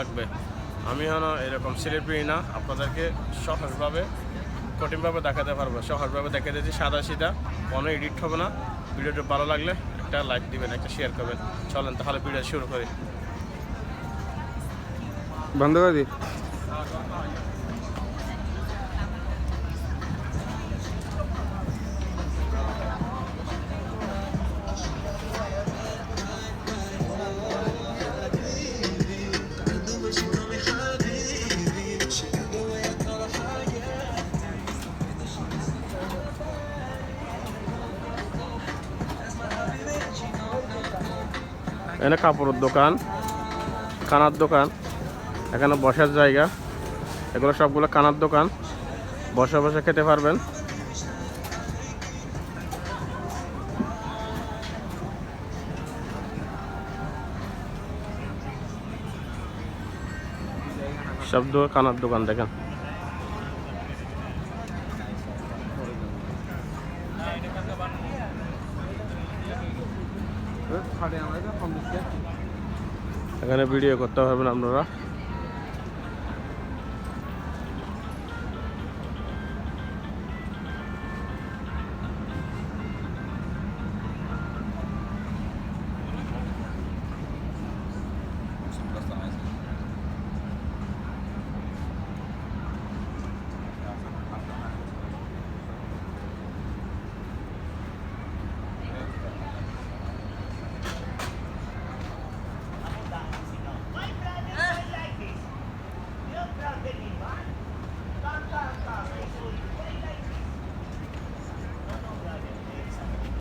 লাগবে। আমি হলো এরকম সেলিব্রিটি না, আপনাদেরকে সহজভাবে কঠিনভাবে দেখাতে পারবো। সহজভাবে দেখে দিয়েছি, সাদা সিধা, কোনো এডিট হবে না। ভিডিওটা ভালো লাগলে একটা লাইক দিবেন, একটা শেয়ার করবেন। চলেন তাহলে ভিডিও শুরু করি। বন্ধ করে দি। এখানে কাপড়ের দোকান, খানার দোকান, এখানে বসার জায়গা, এগুলো সবগুলো খানার দোকান, বসে বসে খেতে পারবেন। সব খানার দোকান দেখেন। এখানে ভিডিও করতে পারবেন আপনারা।